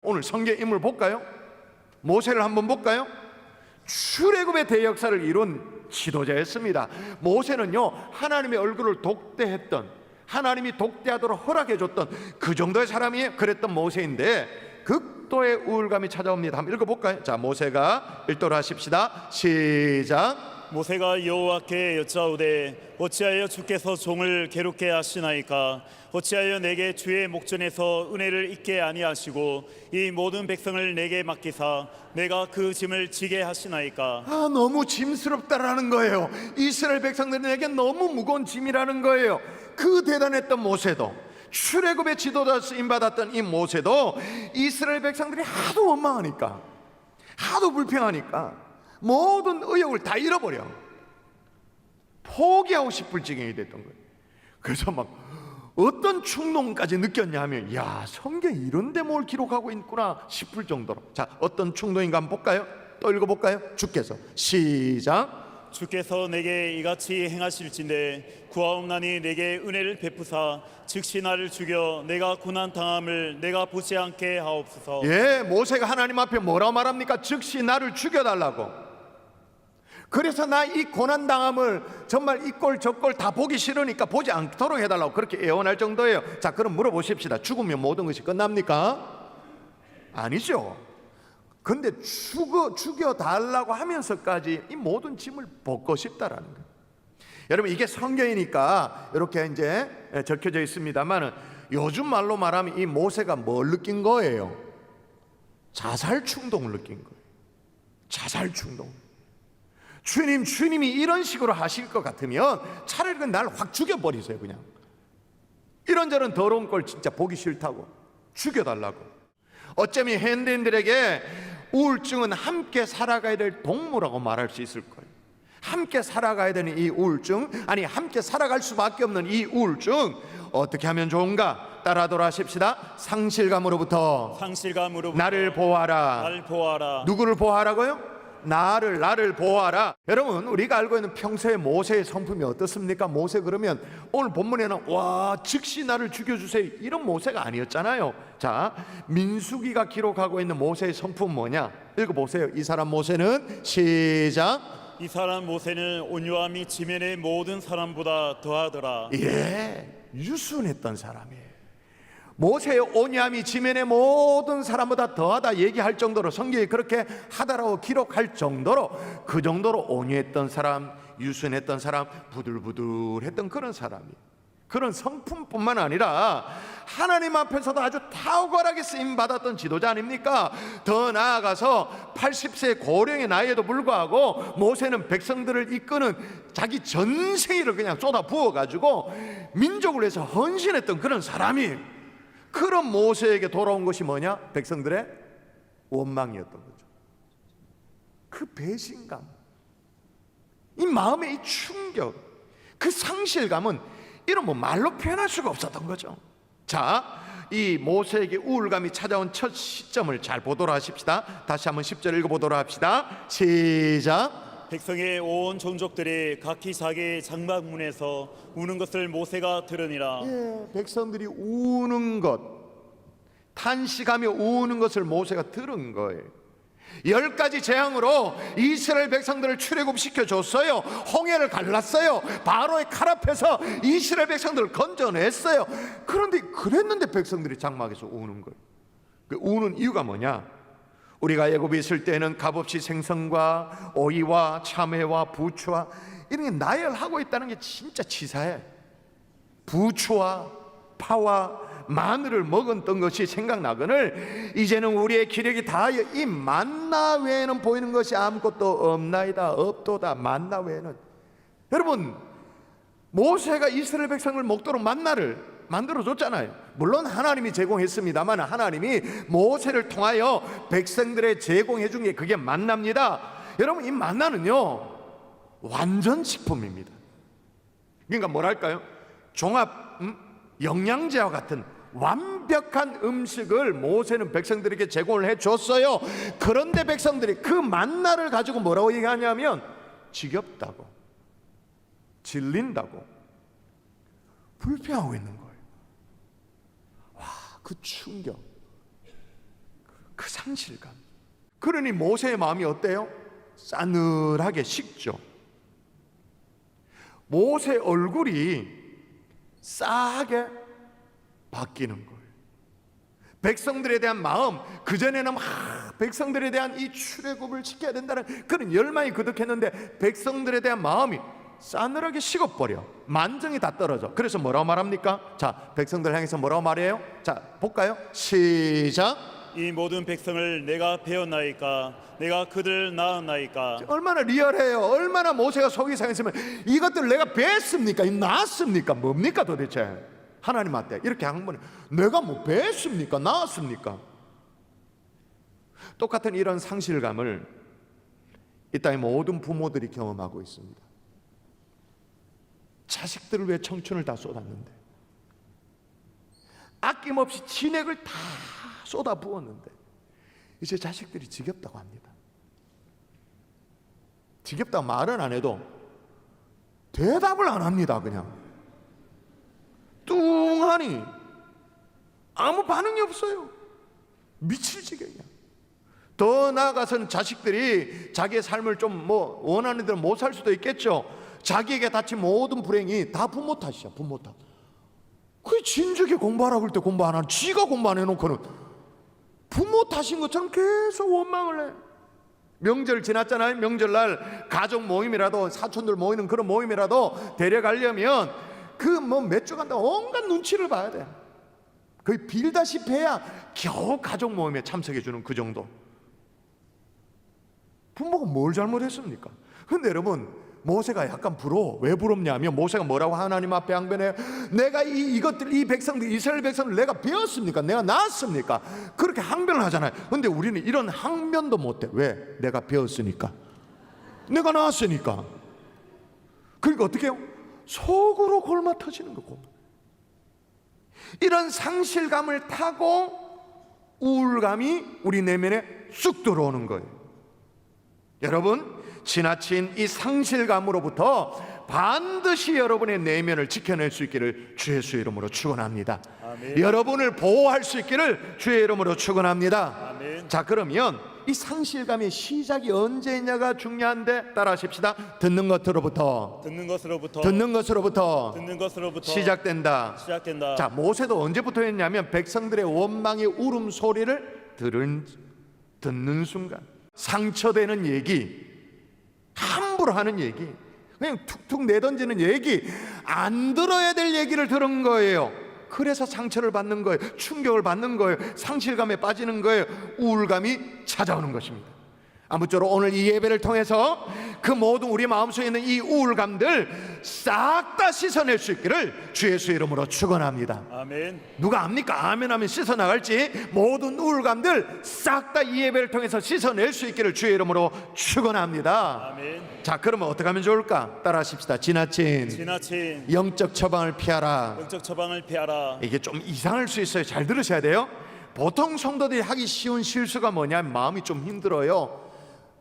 오늘 성경 인물 볼까요? 모세를 한번 볼까요? 출애굽의 대역사를 이룬 지도자였습니다. 모세는요, 하나님의 얼굴을 독대했던, 하나님이 독대하도록 허락해줬던 그 정도의 사람이 그랬던 모세인데 극도의 우울감이 찾아옵니다. 한번 읽어볼까요? 자, 모세가 읽도록 하십시다. 시작. 모세가 여호와께 여짜오되 어찌하여 주께서 종을 괴롭게 하시나이까? 어찌하여 내게 주의 목전에서 은혜를 잊게 아니하시고 이 모든 백성을 내게 맡기사 내가 그 짐을 지게 하시나이까? 너무 짐스럽다라는 거예요. 이스라엘 백성들에게 너무 무거운 짐이라는 거예요. 그 대단했던 모세도, 출애굽의 지도자 쓰임받았던 이 모세도 이스라엘 백성들이 하도 원망하니까, 하도 불평하니까 모든 의욕을 다 잃어버려 포기하고 싶을 지경이 됐던 거예요. 그래서 막 어떤 충동까지 느꼈냐 하면, 야, 성경에 이런데 뭘 기록하고 있구나 싶을 정도로. 자, 어떤 충동인가 한번 볼까요? 또 읽어볼까요? 주께서. 시작. 주께서 내게 이같이 행하실진대 구하옵나니 내게 은혜를 베푸사 즉시 나를 죽여 내가 고난 당함을 내가 보지 않게 하옵소서. 예, 모세가 하나님 앞에 뭐라고 말합니까? 즉시 나를 죽여달라고. 그래서 나 이 고난당함을 정말 이 꼴 저 꼴 다 보기 싫으니까 보지 않도록 해달라고 그렇게 애원할 정도예요. 자, 그럼 물어보십시다. 죽으면 모든 것이 끝납니까? 아니죠. 근데 죽여달라고 하면서까지 이 모든 짐을 벗고 싶다라는 거예요. 여러분, 이게 성경이니까 이렇게 이제 적혀져 있습니다만 요즘 말로 말하면 이 모세가 뭘 느낀 거예요? 자살 충동을 느낀 거예요. 자살 충동. 주님이 이런 식으로 하실 것 같으면 차라리 날 확 죽여버리세요. 그냥 이런저런 더러운 걸 진짜 보기 싫다고 죽여달라고. 어쩌면 현대인들에게 우울증은 함께 살아가야 될 동무라고 말할 수 있을 거예요. 함께 살아가야 되는 이 우울증, 아니 함께 살아갈 수밖에 없는 이 우울증, 어떻게 하면 좋은가? 따라하도록 하십시다. 상실감으로부터 나를 보호하라. 누구를 보호하라고요? 나를 보호하라. 여러분, 우리가 알고 있는 평소에 모세의 성품이 어떻습니까? 모세 그러면 오늘 본문에는 와, 즉시 나를 죽여주세요 이런 모세가 아니었잖아요. 자, 민수기가 기록하고 있는 모세의 성품은 뭐냐? 읽어보세요. 이 사람 모세는. 시작. 이 사람 모세는 온유함이 지면의 모든 사람보다 더하더라. 예, 유순했던 사람이에요. 모세의 온유함이 지면의 모든 사람보다 더하다 얘기할 정도로, 성경이 그렇게 하다라고 기록할 정도로, 그 정도로 온유했던 사람, 유순했던 사람, 부들부들했던 그런 사람이에요. 그런 성품뿐만 아니라 하나님 앞에서도 아주 탁월하게 쓰임받았던 지도자 아닙니까? 더 나아가서 80세 고령의 나이에도 불구하고 모세는 백성들을 이끄는 자기 전생일을 그냥 쏟아 부어가지고 민족을 위해서 헌신했던 그런 사람이, 그런 모세에게 돌아온 것이 뭐냐? 백성들의 원망이었던 거죠. 그 배신감, 이 마음의 이 충격, 그 상실감은 이런 말로 표현할 수가 없었던 거죠. 자, 이 모세에게 우울감이 찾아온 첫 시점을 잘 보도록 하십시다. 다시 한번 10절 읽어보도록 합시다. 시작. 백성의 온 종족들이 각기 자기 장막문에서 우는 것을 모세가 들으니라. 예, 백성들이 우는 것, 탄식하며 우는 것을 모세가 들은 거예요. 10가지 재앙으로 이스라엘 백성들을 출애굽시켜 줬어요. 홍해를 갈랐어요. 바로의 칼 앞에서 이스라엘 백성들을 건져냈어요. 그런데 그랬는데 백성들이 장막에서 우는 거예요. 그 우는 이유가 뭐냐? 우리가 애굽에 있을 때는 값없이 생선과 오이와 참외와 부추와 이런 게 나열하고 있다는 게 진짜 치사해. 부추와 파와 마늘을 먹었던 것이 생각나거늘 이제는 우리의 기력이 다하여 이 만나 외에는 보이는 것이 아무것도 없나이다. 없도다. 만나 외에는. 여러분, 모세가 이스라엘 백성을 먹도록 만나를 만들어줬잖아요. 물론 하나님이 제공했습니다만 하나님이 모세를 통하여 백성들의 제공해 준 게 그게 만나입니다. 여러분, 이 만나는요 완전 식품입니다. 그러니까 뭐랄까요? 종합 영양제와 같은 완벽한 음식을 모세는 백성들에게 제공을 해줬어요. 그런데 백성들이 그 만나를 가지고 뭐라고 얘기하냐면 지겹다고, 질린다고, 불평하고 있는 거예요. 와, 그 충격, 그 상실감. 그러니 모세의 마음이 어때요? 싸늘하게 식죠. 모세 얼굴이 싸하게 바뀌는 거예요. 백성들에 대한 마음, 그전에는 막 백성들에 대한 이 출애굽을 지켜야 된다는 그런 열망이 그득했는데 백성들에 대한 마음이 싸늘하게 식어버려. 만정이 다 떨어져. 그래서 뭐라고 말합니까? 자, 백성들 향해서 뭐라고 말해요? 자, 볼까요? 시작. 이 모든 백성을 내가 배웠나이까 내가 그들 낳았나이까. 얼마나 리얼해요. 얼마나 모세가 속이 상했으면 이것들 내가 뵀습니까? 낳았습니까? 뭡니까 도대체? 하나님한테 이렇게 한 번에 내가 뭐 뵀습니까? 낳았습니까? 똑같은 이런 상실감을 이 땅의 모든 부모들이 경험하고 있습니다. 자식들을 위해 청춘을 다 쏟았는데, 아낌없이 진액을 다 쏟아 부었는데 이제 자식들이 지겹다고 합니다. 지겹다고 말은 안 해도 대답을 안 합니다. 그냥 뚱하니 아무 반응이 없어요. 미칠 지경이야. 더 나아가서는 자식들이 자기의 삶을 좀 뭐 원하는 대로 못 살 수도 있겠죠. 자기에게 닥친 모든 불행이 다 부모 탓이야. 부모 탓. 그 진즉에 공부하라고 할 때 공부 안 하는, 지가 공부 안 해놓고는 부모 탓인 것처럼 계속 원망을 해. 명절 지났잖아요. 명절날 가족 모임이라도, 사촌들 모이는 그런 모임이라도 데려가려면 그 뭐 몇 주 간다 온갖 눈치를 봐야 돼. 거의 빌다시피 해야 겨우 가족 모임에 참석해 주는 그 정도. 부모가 뭘 잘못했습니까? 근데 여러분, 모세가 약간 부러워. 왜 부럽냐면 모세가 뭐라고 하나님 앞에 항변해요? 내가 이것들, 이 백성들, 이스라엘 백성들 내가 배웠습니까? 내가 낳았습니까? 그렇게 항변을 하잖아요. 근데 우리는 이런 항변도 못해. 왜? 내가 배웠으니까, 내가 낳았으니까. 그러니까 어떻게 해요? 속으로 골마 터지는 거고, 이런 상실감을 타고 우울감이 우리 내면에 쑥 들어오는 거예요. 여러분, 지나친 이 상실감으로부터 반드시 여러분의 내면을 지켜낼 수 있기를 주의 수 이름으로 축원합니다. 아멘. 여러분을 보호할 수 있기를 주의 이름으로 축원합니다. 아멘. 자, 그러면 이 상실감의 시작이 언제냐가 중요한데, 따라하십시다. 듣는 것으로부터 시작된다. 자, 모세도 언제부터 했냐면 백성들의 원망의 울음소리를 듣는 순간, 상처되는 얘기, 함부로 하는 얘기, 그냥 툭툭 내던지는 얘기, 안 들어야 될 얘기를 들은 거예요. 그래서 상처를 받는 거예요. 충격을 받는 거예요. 상실감에 빠지는 거예요. 우울감이 찾아오는 것입니다. 아무쪼록 오늘 이 예배를 통해서 그 모든 우리 마음속에 있는 이 우울감들 싹 다 씻어낼 수 있기를 주의 수 이름으로 축원합니다. 아멘. 누가 압니까? 아멘 하면 씻어나갈지. 모든 우울감들 싹 다 이 예배를 통해서 씻어낼 수 있기를 주의 이름으로 축원합니다. 아멘. 자, 그러면 어떻게 하면 좋을까? 따라하십시다. 지나친 영적 처방을 피하라. 이게 좀 이상할 수 있어요. 잘 들으셔야 돼요. 보통 성도들이 하기 쉬운 실수가 뭐냐면, 마음이 좀 힘들어요.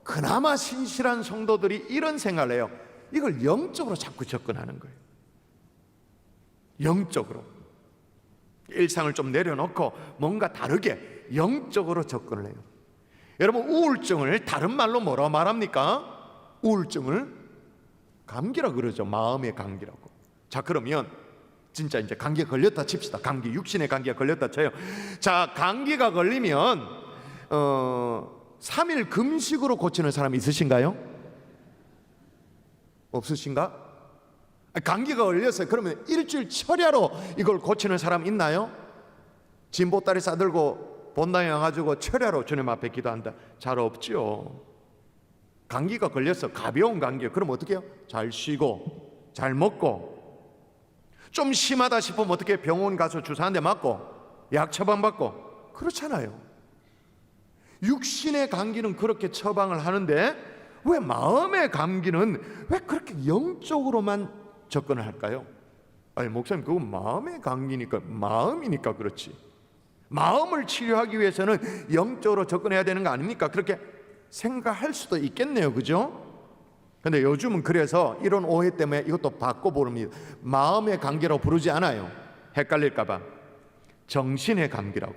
그나마 신실한 성도들이 이런 생각을 해요. 이걸 영적으로 자꾸 접근하는 거예요. 영적으로 일상을 좀 내려놓고 뭔가 다르게 영적으로 접근을 해요. 여러분, 우울증을 다른 말로 뭐라고 말합니까? 우울증을 감기라고 그러죠. 마음의 감기라고. 자, 그러면 진짜 이제 감기에 걸렸다 칩시다. 감기, 육신의 감기가 걸렸다 쳐요. 자, 감기가 걸리면 3일 금식으로 고치는 사람 있으신가요? 없으신가? 감기가 걸렸어요. 그러면 일주일 철야로 이걸 고치는 사람 있나요? 진보다리 싸들고 본당에 가가지고 철야로 주님 앞에 기도한다. 잘 없지요. 감기가 걸렸어. 가벼운 감기. 그럼 어떻게 해요? 잘 쉬고 잘 먹고, 좀 심하다 싶으면 어떻게 해요? 병원 가서 주사 한 대 맞고 약 처방받고. 그렇잖아요. 육신의 감기는 그렇게 처방을 하는데 왜 마음의 감기는 왜 그렇게 영적으로만 접근을 할까요? 아니, 목사님, 그건 마음의 감기니까, 마음이니까 그렇지. 마음을 치료하기 위해서는 영적으로 접근해야 되는 거 아닙니까? 그렇게 생각할 수도 있겠네요. 그죠? 근데 요즘은 그래서 이런 오해 때문에 이것도 바꿔보릅니다. 마음의 감기라고 부르지 않아요. 헷갈릴까 봐. 정신의 감기라고.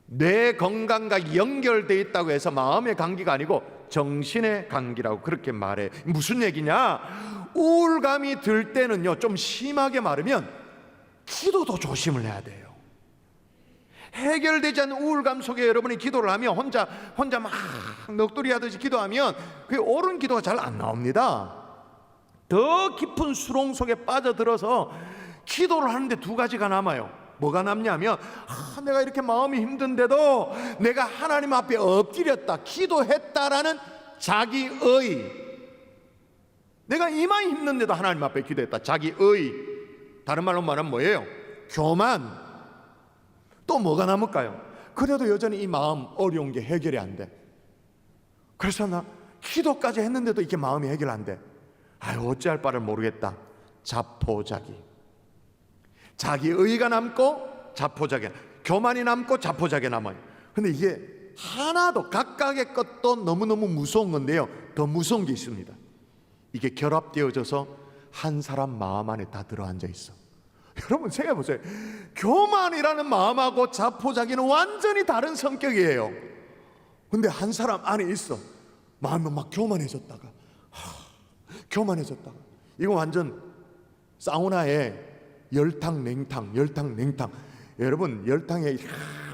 뇌 건강과 연결되어 있다고 해서 마음의 감기가 아니고 정신의 감기라고 그렇게 말해. 무슨 얘기냐? 우울감이 들 때는요, 좀 심하게 말하면 기도도 조심을 해야 돼요. 해결되지 않는 우울감 속에 여러분이 기도를 하면 혼자 막 넋두리 하듯이 기도하면 그 옳은 기도가 잘 안 나옵니다. 더 깊은 수렁 속에 빠져들어서 기도를 하는데 두 가지가 남아요. 뭐가 남냐면 내가 이렇게 마음이 힘든데도 내가 하나님 앞에 엎드렸다, 기도했다라는 자기의, 내가 이마에 힘든데도 하나님 앞에 기도했다, 자기의. 다른 말로 말하면 뭐예요? 교만. 또 뭐가 남을까요? 그래도 여전히 이 마음 어려운 게 해결이 안 돼. 그래서 나 기도까지 했는데도 이게 마음이 해결 안 돼. 아유, 어찌할 바를 모르겠다. 자포자기. 자기의가 남고 자포자기, 교만이 남고 자포자기 남아요. 근데 이게 하나도 각각의 것도 너무너무 무서운 건데요, 더 무서운 게 있습니다. 이게 결합되어져서 한 사람 마음 안에 다 들어앉아 있어. 여러분 생각해 보세요. 교만이라는 마음하고 자포자기는 완전히 다른 성격이에요. 근데 한 사람 안에 있어. 마음은 막 교만해졌다가 교만해졌다가. 이거 완전 사우나에 열탕 냉탕. 여러분 열탕에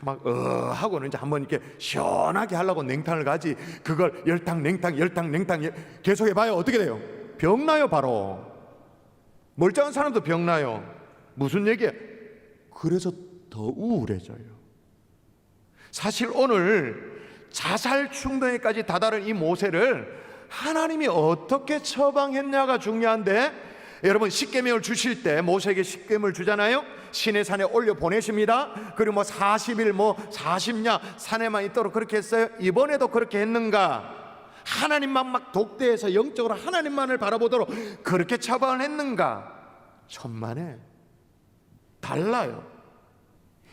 막 하고는 이제 한번 이렇게 시원하게 하려고 냉탕을 가지, 그걸 열탕 냉탕 계속 해봐요. 어떻게 돼요? 병나요. 바로 멀쩡한 사람도 병나요. 무슨 얘기야? 그래서 더 우울해져요. 사실 오늘 자살 충동에까지 다다른 이 모세를 하나님이 어떻게 처방했냐가 중요한데, 여러분 십계명을 주실 때 모세에게 십계명을 주잖아요. 시내산에 올려 보내십니다. 그리고 뭐 40일 뭐 40냐 산에만 있도록 그렇게 했어요. 이번에도 그렇게 했는가? 하나님만 막 독대해서 영적으로 하나님만을 바라보도록 그렇게 처방을 했는가? 천만에 달라요.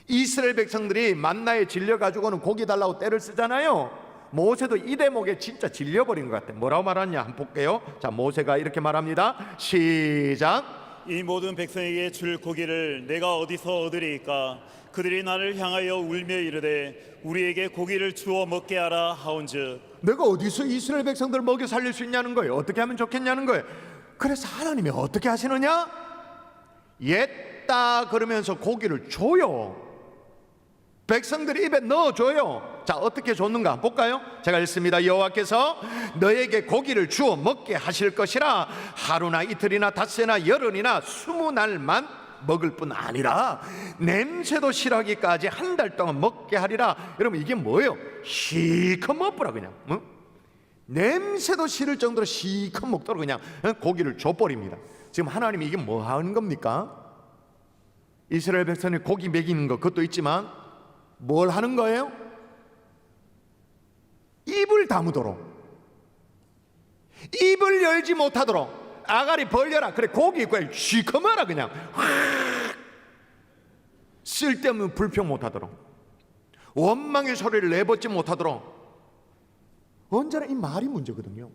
이스라엘 백성들이 만나에 질려가지고는 고기 달라고 떼를 쓰잖아요. 모세도 이 대목에 진짜 질려버린 것 같아요. 뭐라고 말하냐 한번 볼게요. 자, 모세가 이렇게 말합니다. 시작. 이 모든 백성에게 줄 고기를 내가 어디서 얻으리이까? 그들이 나를 향하여 울며 이르되 우리에게 고기를 주어 먹게 하라 하온즉. 내가 어디서 이스라엘 백성들을 먹여 살릴 수 있냐는 거예요. 어떻게 하면 좋겠냐는 거예요. 그래서 하나님이 어떻게 하시느냐? 옛다 그러면서 고기를 줘요. 백성들이 입에 넣어줘요. 자, 어떻게 줬는가 볼까요? 제가 읽습니다. 여호와께서 너에게 고기를 주어 먹게 하실 것이라. 하루나 이틀이나 닷새나 열흘이나 20날만 먹을 뿐 아니라 냄새도 싫어하기까지 한 달 동안 먹게 하리라. 여러분 이게 뭐예요? 시컷 먹보라 그냥. 냄새도 싫을 정도로 시컷 먹도록 그냥 고기를 줘버립니다. 지금 하나님이 이게 뭐 하는 겁니까? 이스라엘 백성이 고기 먹이는 것 그것도 있지만 뭘 하는 거예요? 입을 다무도록, 입을 열지 못하도록 아가리 벌려라. 그래 고기 있고 시커머라 그냥 확 쓸데없는 불평 못하도록, 원망의 소리를 내뱉지 못하도록. 언제나 이 말이 문제거든요.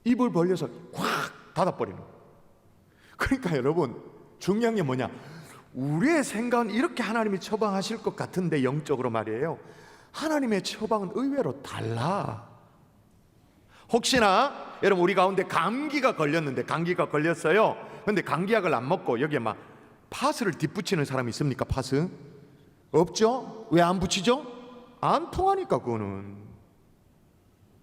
입을 벌려서 확 닫아버리는. 그러니까 여러분 중요한 게 뭐냐, 우리의 생각은 이렇게 하나님이 처방하실 것 같은데 영적으로 말이에요, 하나님의 처방은 의외로 달라. 혹시나 여러분 우리 가운데 감기가 걸렸어요. 근데 감기약을 안 먹고 여기에 막 파스를 뒷붙이는 사람이 있습니까? 파스? 없죠? 왜 안 붙이죠? 안 통하니까 그거는.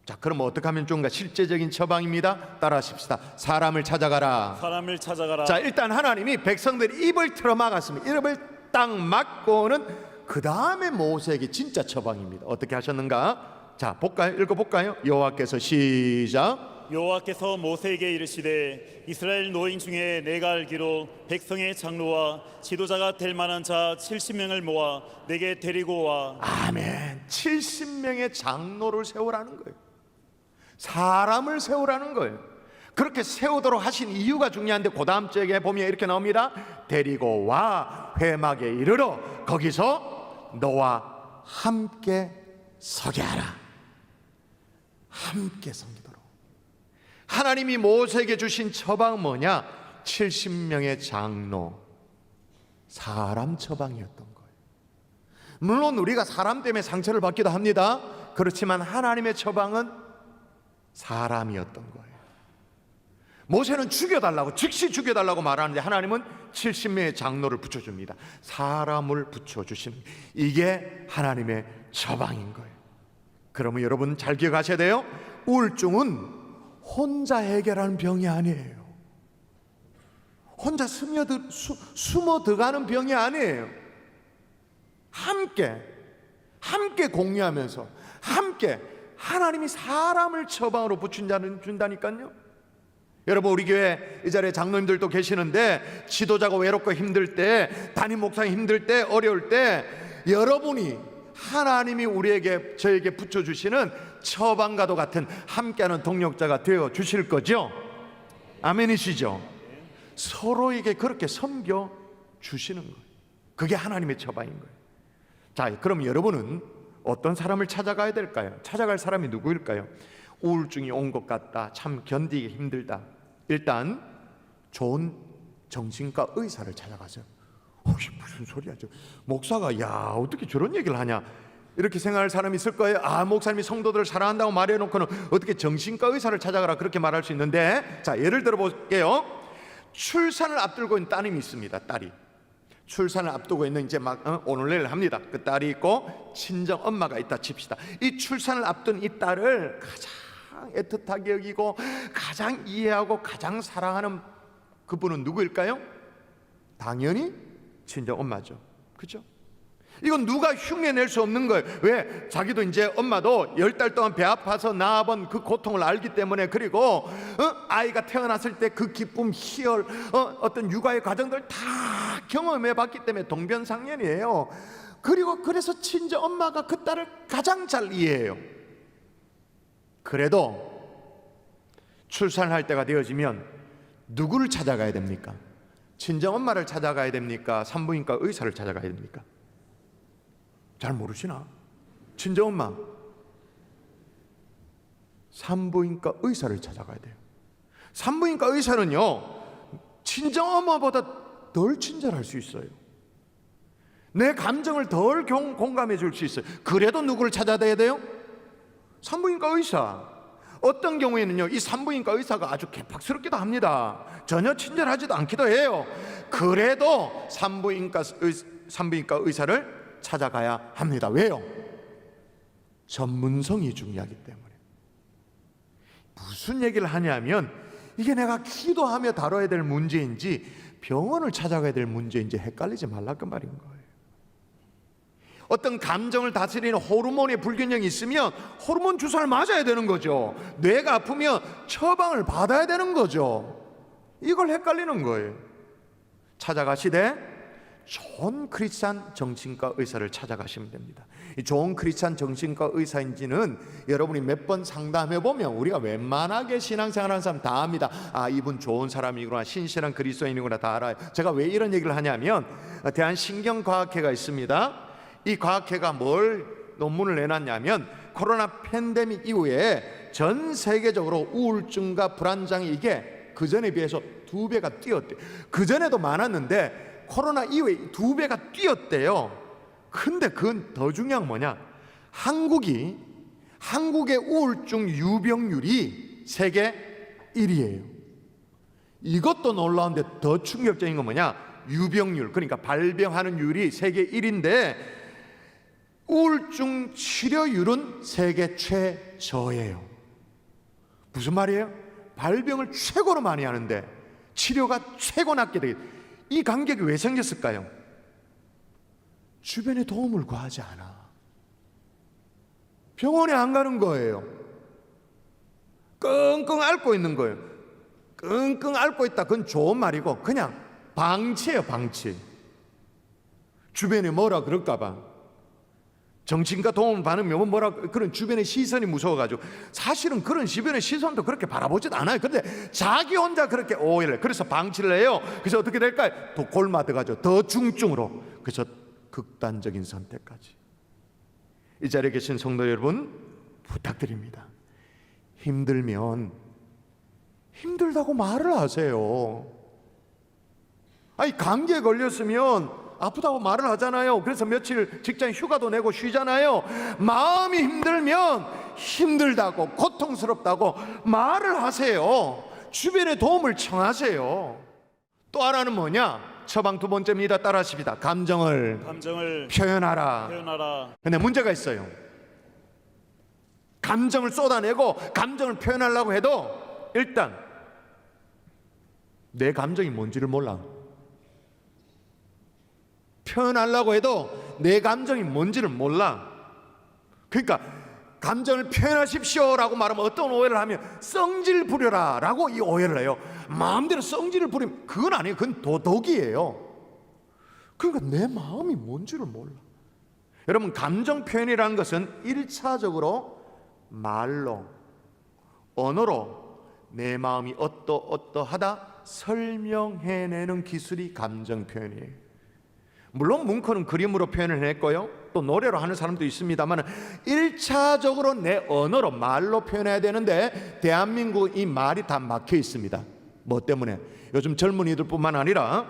자, 그럼 어떻게 하면 좋은가? 실제적인 처방입니다. 따라하십시다. 사람을 찾아가라. 사람을 찾아가라. 자, 일단 하나님이 백성들이 입을 틀어막았습니다. 입을 딱 막고는 그 다음에 모세에게 진짜 처방입니다. 어떻게 하셨는가? 자, 볼까요? 읽어볼까요? 여호와께서 시작. 여호와께서 모세에게 이르시되 이스라엘 노인 중에 내가 알기로 백성의 장로와 지도자가 될 만한 자 70명을 모아 내게 데리고 와. 아멘. 70명의 장로를 세우라는 거예요. 사람을 세우라는 거예요. 그렇게 세우도록 하신 이유가 중요한데 그 다음 주에 보면 이렇게 나옵니다. 데리고 와 회막에 이르러 거기서 너와 함께 서게 하라. 함께 섬기도록. 하나님이 모세에게 주신 처방은 뭐냐? 70명의 장로, 사람 처방이었던 거예요. 물론 우리가 사람 때문에 상처를 받기도 합니다. 그렇지만 하나님의 처방은 사람이었던 거예요. 모세는 죽여달라고, 즉시 죽여달라고 말하는데 하나님은 70명의 장로를 붙여줍니다. 사람을 붙여주시는, 이게 하나님의 처방인 거예요. 그러면 여러분 잘 기억하셔야 돼요. 우울증은 혼자 해결하는 병이 아니에요. 혼자 숨어 들어가는 병이 아니에요. 함께 공유하면서, 함께 하나님이 사람을 처방으로 준다니까요. 여러분, 우리 교회 이 자리에 장로님들도 계시는데, 지도자가 외롭고 힘들 때, 담임 목사님 힘들 때, 어려울 때, 여러분이 하나님이 저에게 붙여주시는 처방과도 같은 함께하는 동력자가 되어 주실 거죠? 아멘이시죠? 서로에게 그렇게 섬겨 주시는 거예요. 그게 하나님의 처방인 거예요. 자, 그럼 여러분은 어떤 사람을 찾아가야 될까요? 찾아갈 사람이 누구일까요? 우울증이 온 것 같다, 참 견디기 힘들다, 일단 좋은 정신과 의사를 찾아가세요. 무슨 소리야, 목사가 야 어떻게 저런 얘기를 하냐, 이렇게 생각할 사람이 있을 거예요. 아, 목사님이 성도들을 사랑한다고 말해놓고는 어떻게 정신과 의사를 찾아가라 그렇게 말할 수 있는데, 자, 예를 들어 볼게요. 출산을 앞두고 있는 따님이 있습니다. 딸이 출산을 앞두고 있는, 이제 막 오늘 내일 합니다. 그 딸이 있고 친정 엄마가 있다 칩시다. 이 출산을 앞둔 이 딸을 가장 애틋하게 여기고 가장 이해하고 가장 사랑하는 그분은 누구일까요? 당연히 친정 엄마죠. 그렇죠? 이건 누가 흉내낼 수 없는 거예요. 왜? 자기도 이제 엄마도 10달 동안 배 아파서 낳아본 그 고통을 알기 때문에, 그리고 아이가 태어났을 때 그 기쁨, 희열, 어떤 육아의 과정들 다 경험해 봤기 때문에 동병상련이에요. 그리고 그래서 친정 엄마가 그 딸을 가장 잘 이해해요. 그래도 출산할 때가 되어지면 누구를 찾아가야 됩니까? 친정 엄마를 찾아가야 됩니까? 산부인과 의사를 찾아가야 됩니까? 잘 모르시나? 친정엄마, 산부인과 의사를 찾아가야 돼요. 산부인과 의사는요, 친정엄마보다 덜 친절할 수 있어요. 내 감정을 덜 공감해 줄 수 있어요. 그래도 누구를 찾아야 돼요? 산부인과 의사. 어떤 경우에는요, 이 산부인과 의사가 아주 개팍스럽기도 합니다. 전혀 친절하지도 않기도 해요. 그래도 산부인과 의사를 찾아가야 합니다. 왜요? 전문성이 중요하기 때문에. 무슨 얘기를 하냐면, 이게 내가 기도하며 다뤄야 될 문제인지 병원을 찾아가야 될 문제인지 헷갈리지 말라 그 말인 거예요. 어떤 감정을 다스리는 호르몬의 불균형이 있으면 호르몬 주사를 맞아야 되는 거죠. 뇌가 아프면 처방을 받아야 되는 거죠. 이걸 헷갈리는 거예요. 찾아가시되 좋은 크리스찬 정신과 의사를 찾아가시면 됩니다. 이 좋은 크리스찬 정신과 의사인지는 여러분이 몇 번 상담해 보면 우리가 웬만하게 신앙생활하는 사람 다 압니다. 아, 이분 좋은 사람이구나, 신실한 그리스도인이구나, 다 알아요. 제가 왜 이런 얘기를 하냐면, 대한신경과학회가 있습니다. 이 과학회가 뭘 논문을 내놨냐면, 코로나 팬데믹 이후에 전 세계적으로 우울증과 불안장애, 이게 그전에 비해서 2배가 뛰었대요. 그전에도 많았는데 코로나 이후에 2배가 뛰었대요. 근데 그건 더 중요한 뭐냐, 한국의 우울증 유병률이 세계 1위예요. 이것도 놀라운데 더 충격적인 건 뭐냐, 유병률, 그러니까 발병하는 율이 세계 1위인데 우울증 치료율은 세계 최저예요. 무슨 말이에요? 발병을 최고로 많이 하는데 치료가 최고 낮게 되겠. 이 간격이 왜 생겼을까요? 주변에 도움을 구하지 않아. 병원에 안 가는 거예요. 끙끙 앓고 있는 거예요. 끙끙 앓고 있다, 그건 좋은 말이고 그냥 방치예요, 방치. 주변에 뭐라 그럴까 봐, 정신과 도움을 받으면 뭐라, 그런 주변의 시선이 무서워가지고 사실은 그런 주변의 시선도 그렇게 바라보지도 않아요. 그런데 자기 혼자 그렇게 오해를, 그래서 방치를 해요. 그래서 어떻게 될까요? 더 골마들어가지고 더 중증으로, 그래서 극단적인 선택까지. 이 자리에 계신 성도 여러분, 부탁드립니다. 힘들면 힘들다고 말을 하세요. 아니, 감기에 걸렸으면 아프다고 말을 하잖아요. 그래서 며칠 직장 휴가도 내고 쉬잖아요. 마음이 힘들면 힘들다고, 고통스럽다고 말을 하세요. 주변의 도움을 청하세요. 또 하나는 뭐냐? 처방 두 번째입니다. 따라하십니다. 감정을 표현하라. 근데 문제가 있어요. 감정을 쏟아내고 감정을 표현하려고 해도 일단 내 감정이 뭔지를 몰라. 표현하려고 해도 내 감정이 뭔지를 몰라. 그러니까 감정을 표현하십시오라고 말하면 어떤 오해를 하면 성질 부려라 라고 이 오해를 해요. 마음대로 성질을 부리면 그건 아니에요. 그건 도덕이에요. 그러니까 내 마음이 뭔지를 몰라. 여러분, 감정 표현이라는 것은 1차적으로 말로, 언어로 내 마음이 어떠하다 설명해내는 기술이 감정 표현이에요. 물론 뭉크는 그림으로 표현을 했고요, 또 노래로 하는 사람도 있습니다만 1차적으로 내 언어로, 말로 표현해야 되는데 대한민국 이 말이 다 막혀 있습니다. 뭐 때문에? 요즘 젊은이들뿐만 아니라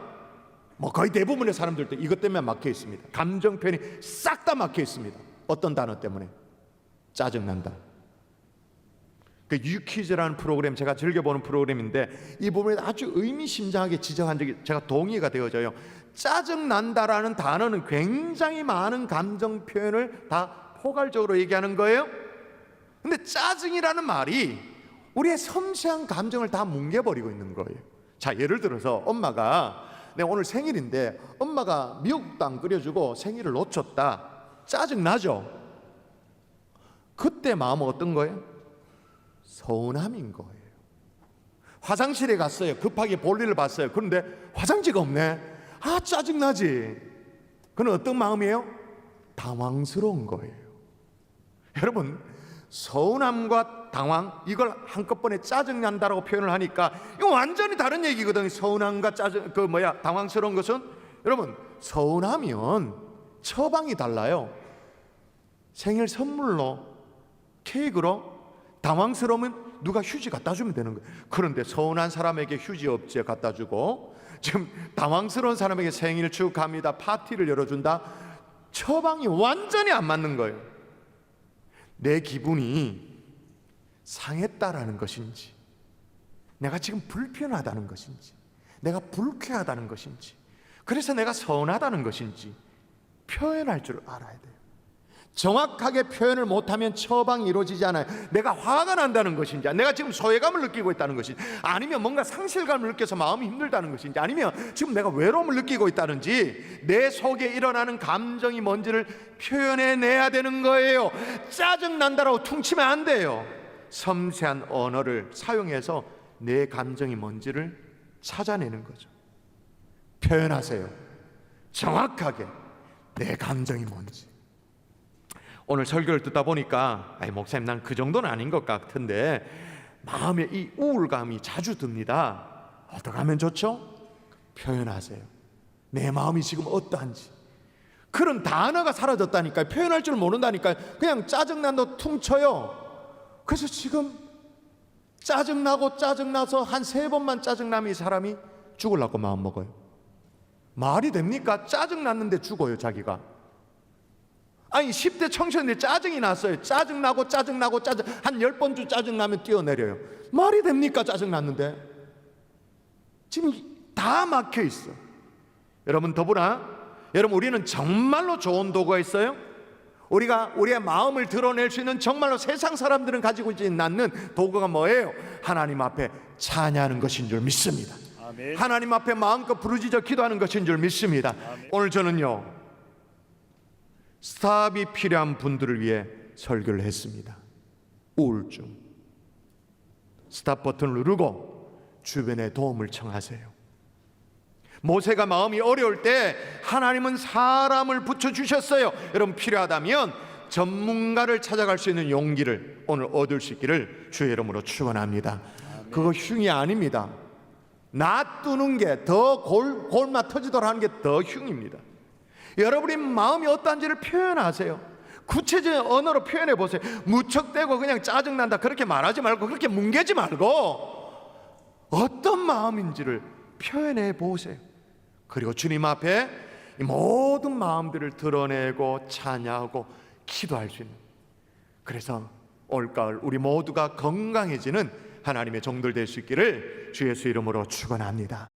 뭐 거의 대부분의 사람들도 이것 때문에 막혀 있습니다. 감정 표현이 싹 다 막혀 있습니다. 어떤 단어 때문에? 짜증난다. 그 유퀴즈라는 프로그램, 제가 즐겨보는 프로그램인데 이 부분에 아주 의미심장하게 지적한 적이 제가 동의가 되어져요. 짜증난다라는 단어는 굉장히 많은 감정 표현을 다 포괄적으로 얘기하는 거예요. 근데 짜증이라는 말이 우리의 섬세한 감정을 다 뭉개버리고 있는 거예요. 자, 예를 들어서 엄마가 내가 오늘 생일인데 엄마가 미역국도 끓여주고 생일을 놓쳤다. 짜증나죠? 그때 마음은 어떤 거예요? 서운함인 거예요. 화장실에 갔어요. 급하게 볼일을 봤어요. 그런데 화장지가 없네. 아, 짜증나지. 그건 어떤 마음이에요? 당황스러운 거예요. 여러분, 서운함과 당황, 이걸 한꺼번에 짜증난다라고 표현을 하니까 이거 완전히 다른 얘기거든요. 서운함과 당황스러운 것은, 여러분, 서운하면 처방이 달라요. 생일 선물로, 케이크로. 당황스러우면 누가 휴지 갖다 주면 되는 거예요. 그런데 서운한 사람에게 휴지 업체 갖다 주고, 지금 당황스러운 사람에게 생일 축하합니다, 파티를 열어준다, 처방이 완전히 안 맞는 거예요. 내 기분이 상했다라는 것인지, 내가 지금 불편하다는 것인지, 내가 불쾌하다는 것인지, 그래서 내가 서운하다는 것인지 표현할 줄 알아야 돼요. 정확하게 표현을 못하면 처방이 이루어지지 않아요. 내가 화가 난다는 것인지, 내가 지금 소외감을 느끼고 있다는 것인지, 아니면 뭔가 상실감을 느껴서 마음이 힘들다는 것인지, 아니면 지금 내가 외로움을 느끼고 있다는지, 내 속에 일어나는 감정이 뭔지를 표현해내야 되는 거예요. 짜증난다라고 퉁치면 안 돼요. 섬세한 언어를 사용해서 내 감정이 뭔지를 찾아내는 거죠. 표현하세요. 정확하게 내 감정이 뭔지. 오늘 설교를 듣다 보니까 목사님, 난 그 정도는 아닌 것 같은데 마음에 이 우울감이 자주 듭니다. 어떻게 하면 좋죠? 표현하세요. 내 마음이 지금 어떠한지. 그런 단어가 사라졌다니까요. 표현할 줄 모른다니까요. 그냥 짜증난다고 퉁쳐요. 그래서 지금 짜증나서 한 3번만 짜증나면 이 사람이 죽으려고 마음먹어요. 말이 됩니까? 짜증났는데 죽어요, 자기가. 아니, 10대 청소년들 짜증이 났어요. 짜증나고 한 10번 짜증나면 뛰어내려요. 말이 됩니까? 짜증났는데. 지금 다 막혀 있어. 여러분, 더불어 여러분, 우리는 정말로 좋은 도구가 있어요. 우리가 우리의 마음을 드러낼 수 있는, 정말로 세상 사람들은 가지고 있지 않는 도구가 뭐예요? 하나님 앞에 찬양하는 것인 줄 믿습니다. 아멘. 하나님 앞에 마음껏 부르짖어 기도하는 것인 줄 믿습니다. 아멘. 오늘 저는요, 스탑이 필요한 분들을 위해 설교를 했습니다. 우울증. 스탑 버튼을 누르고 주변에 도움을 청하세요. 모세가 마음이 어려울 때 하나님은 사람을 붙여주셨어요. 여러분, 필요하다면 전문가를 찾아갈 수 있는 용기를 오늘 얻을 수 있기를 주의 이름으로 축원합니다. 그거 흉이 아닙니다. 놔두는 게 더 골마 터지도록 하는 게 더 흉입니다. 여러분이 마음이 어떠한지를 표현하세요. 구체적인 언어로 표현해 보세요. 무척대고 그냥 짜증난다 그렇게 말하지 말고, 그렇게 뭉개지 말고 어떤 마음인지를 표현해 보세요. 그리고 주님 앞에 이 모든 마음들을 드러내고 찬양하고 기도할 수 있는, 그래서 올가을 우리 모두가 건강해지는 하나님의 종들 될 수 있기를 주 예수 이름으로 축원합니다.